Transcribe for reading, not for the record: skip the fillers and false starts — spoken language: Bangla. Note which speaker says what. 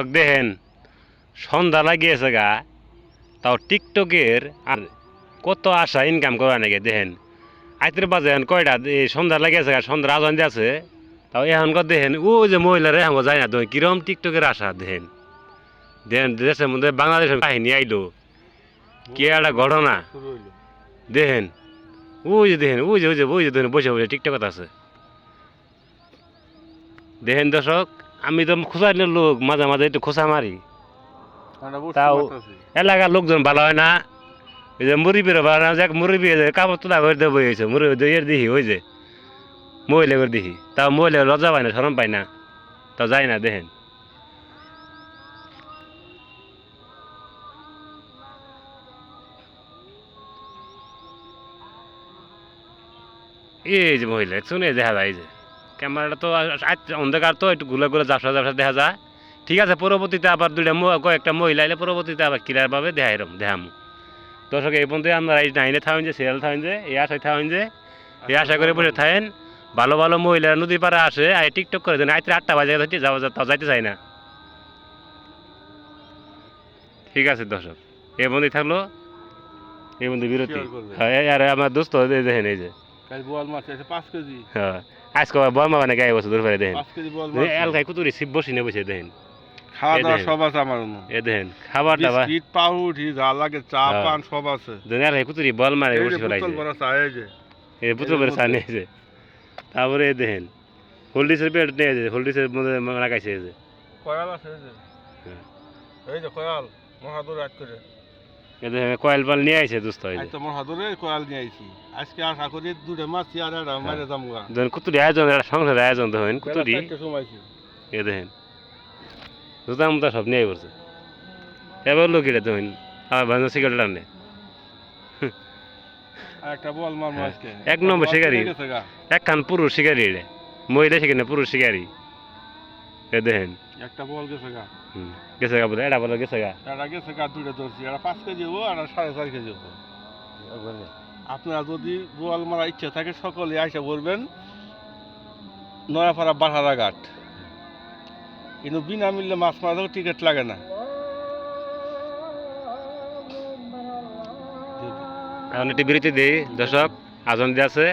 Speaker 1: দর্শক দেখেন সন্ধ্যা লাগিয়েছে গা, তাও টিকটকের আর কত আশা ইনকাম করা নাকি দেখেন। আইতের বাজে এখন কয়টা এই সন্ধ্যা লাগিয়েছে গা, সন্ধ্যা আজান দিয়েছে, তাও এখনকার দেখেন ও যে মহিলারা এখন যায় না, তুমি কিরম টিকটকের আশা দেখেন। দেখেন দেশের মধ্যে বাংলাদেশের কাহিনী আইলো, কি একটা ঘটনা দেখেন। ওই যে দেখেন ওই যে দেখেন বসে বসে টিকটক আছে দেখেন। দর্শক আমি তো খোঁচাইলে লোক মাঝে মাঝে একটু খোঁচা মারি, তাও এলাকার লোকজন ভালো হয় না। এই যে মুরব্বীরা ভালো না, যাক মুরব্বী কাপড় তোলা করে দেবো হয়েছে মুরব্বী এর দেখি ওই যে মহিলা করে দেখি, তাও মহিলা লজ্জা পায় না, শরম পায় না, তাও যায় না দেখেন। এই যে মহিলা শুনে দেখা যায়, এই যে ক্যামেরাটা তো অন্ধকার, তো একটু ঘুরে ঘুরে ঝাপসা ঝাপসা দেখা যায়। ঠিক আছে, পরবর্তীতে আবার কয়েকটা মহিলা এলে পরবর্তীতে আবার ক্লিয়ার ভাবে দেখা এরম দেখামু। দর্শক এই পর্যন্ত আমরা এই নাইনে থাকেন যে সিরিয়াল থাকেন যে এই আশায় থাকেন যে এই আশা করে বসে থাকেন। ভালো ভালো মহিলারা নদী পাড়ে আসে আর টিকটক করে দেন, আইতে 8টা বাজে যাওয়া তাও যাইতে চাই না। ঠিক আছে দর্শক, এই বন্ধুই থাকলো, এই বন্ধু বিরতি। হ্যাঁ আর আমার দোস্ত দেখেন এই যে হ্যাঁ আজকে বর্মা মানে গায়ে বসে দূর করে দেখেন এলাকায় কুতুরি সিপ বসি নিয়ে বসে দেখেন।
Speaker 2: খাওয়া দাওয়া সব আছে আমার
Speaker 1: এ দেখেন খাবার দাবার
Speaker 2: বিস্কিট পাউরুটি যা লাগে চা পান সব আছে।
Speaker 1: এলাকায় কুতুরি বল মারে বসে ফেলাইছে, এই বোতল করে চা নিয়েছে। তারপরে দেখেন হোলডিসের পেট নিয়েছে, হোলডিসের মধ্যে লাগাইছে এই যে
Speaker 2: কয়াল আছে, এই যে কয়াল মহাদুর রাত করে
Speaker 1: কয়েল পাল নিয়ে আইছে দোস্ত।
Speaker 2: এই তো মহাদুরে কয়াল নিয়ে আইছি আজকে, আশা করি দুটো মাছ আর মারে যামগা।
Speaker 1: দেখেন কুতুরি আয়োজন, একটা সংসারের আয়োজন দেখেন কুতুরি। এ দেখেন জুতা মুতা সব নিয়ে পড়ছে, এবার লোক এটা দেখেন আমার ভাঙা সিগারেট আনে
Speaker 2: একটা বল মারমু আজকে
Speaker 1: 1 নম্বর শিকারি, একখান পুরুষ শিকারি, এটা মহিলা শিকারি পুরুষ শিকারি। এ দেখেন
Speaker 2: একটা বল গেছে গা,
Speaker 1: গেছে গা বলে এটা বলে গেছে গা,
Speaker 2: এটা গেছে গা দুইটা ধরছি, এটা 5 কেজি হবো আর 4.5 কেজি হবো। আপনারা যদি বোয়াল মারা ইচ্ছা থাকে সকলে আইসা বলবেন নয়াপাড়া বাহারাঘাট, কিন্তু বিনামূল্যে মাছ মারাও টিকিট লাগে না।
Speaker 1: এখন একটি বিরতি দিই দর্শক, আজান দিয়ে আছে।